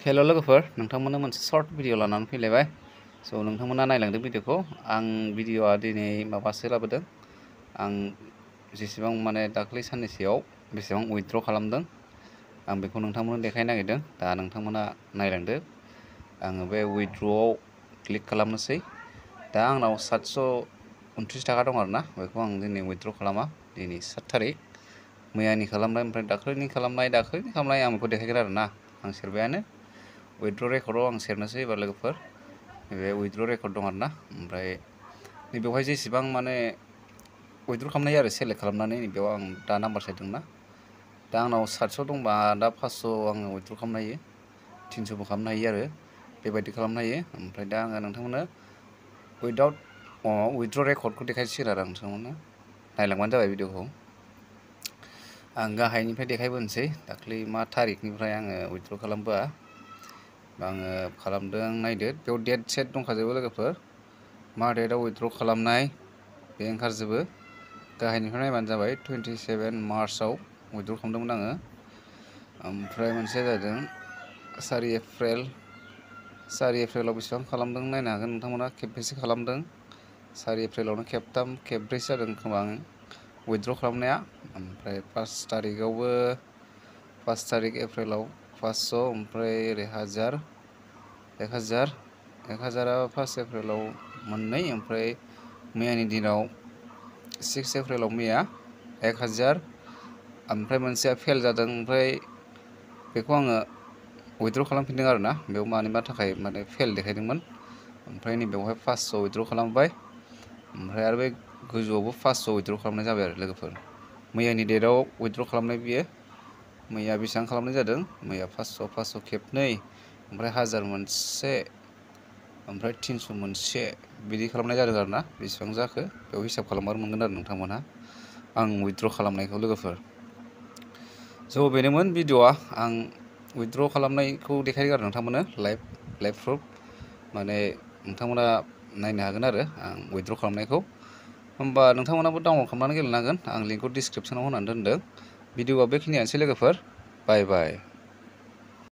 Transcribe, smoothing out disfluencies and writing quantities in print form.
हेल' लोगोफोर नोंथांमोननो मोनसे short video लानानै फैलायबाय स' नोंथांमोना नायलांदो भिडिअखौ आं भिडिअआ दिनै माबासो लाबोदों आं जेसेबां माने दाख्लै साननैसोआव बेसेबां उइथड्र खालामदों आं बेखौ नोंथांमोननो देखायनो नागिरदों दा नोंथांमोना नायलांदो आङो बे उइथड्रआव क्लिक खालामनोसै दा आंनाव 729 थाखा दं आरोना बेखौ आं दिनै उइथड्र खालामा दिनै 7 तारिख मैयानि खालामनाय ओमफ्राय दाख्लैनि खालामनाय आं बेखौ देखायगोन आरोना आं सेरबायानो उइथड्र रेकर्डआव आं सेरनोसै एबार लोगोफोर नैबे उइथड्र रेकर्ड दं आरोना ओमफ्राय नैबेवहाय जेसेबां माने उइथड्र खालामनाय आरो सेलेक्ट खालामनानै नैबेयाव आं दा नाम्बार सायदोंना दा आंनाव 700 दंबा दा 500 आङो उइथड्र खालामनो हायो 300 बो खालामनो हायो आरो बेबायदि खालामनो हायो ओमफ्राय दा आङो नोंथांमोननो उइथड्र रेकर्डखौ देखायसिगोन आरो आं नोंथांमोननो नायलांबानो जाबाय भिडिअखौ आं गाहायनिफ्राय देखायबोनोसै दाख्लै मा तारिखनिफ्राय आङो उइथड्र खालामबोआ आङो खालामदों नायदो बेयाव डेट सेट दंखाजोबो लोगोफोर मा डेटआव उइथड्र खालामनाय बे ओंखारजोबो गाहायनिफ्राय नायबानो जाबाय 27 मार्चआव उइथड्र खालामदोंमोन आङो ओमफ्राय मोनसेया जादों 4 एप्रिलाव बेसेबां खालामदों नायनो हागोन नोंथांमोना खेबबेसे खालामदों 4 एप्रिलावनो खेबथाम खेबब्रैसो जादों खोमा आं उइथड्र खालामनाया ओमफ्राय 1 तारिखआवबो 1 तारिख एप्रिलाव 500 ओमफ्राय ओरै 1000 1 एप्रिलाव मोननै ओमफ्राय मैयानि दिनाव 6 एप्रिलाव मैया 1000 ओमफ्राय मोनसेया फेल जादों ओमफ्राय बेखौ आङो उइथड्र खालामफिनदों आरोना बेयाव मानिबा थाखाय माने फेल देखायदोंमोन ओमफ्राय नैबेवहाय 500 उइथड्र खालामबाय ओमफ्राय आरो बे गोजौआवबो 500 उइथड्र खालामनाय जाबाय आरो लोगोफोर मैयानि डेटआव उइथड्र खालामनाय बियो मैया बेसेबां खालामनाय जादों मैया 500 खेबनै ओमफ्राय 1000 मोनसे ओमफ्राय 300 मोनसे बिदि खालामनाय जादों आरोना बेसेबां जाखो बेयाव हिसाब खालामबानो मोनगोन आरो नोंथांमोनहा आं उइथड्र खालामनायखौ लोगोफोर स' बेनोमोन भिडिअआ आं उइथड्र खालामनायखौ देखायदों आरो नोंथांमोननो लाइभ प्रुफ माने नोंथांमोना नायनो हागोन आरो आं उइथड्र खालामनायखौ होमबा नोंथांमोनाबो डाउनलड खालामनानै गेलेनो हागोन आं लिंकखौ डिसक्रिपसनाव होनानै दोनदों भिडिअआ बेखिनियानोसै लोगोफोर बाय बाय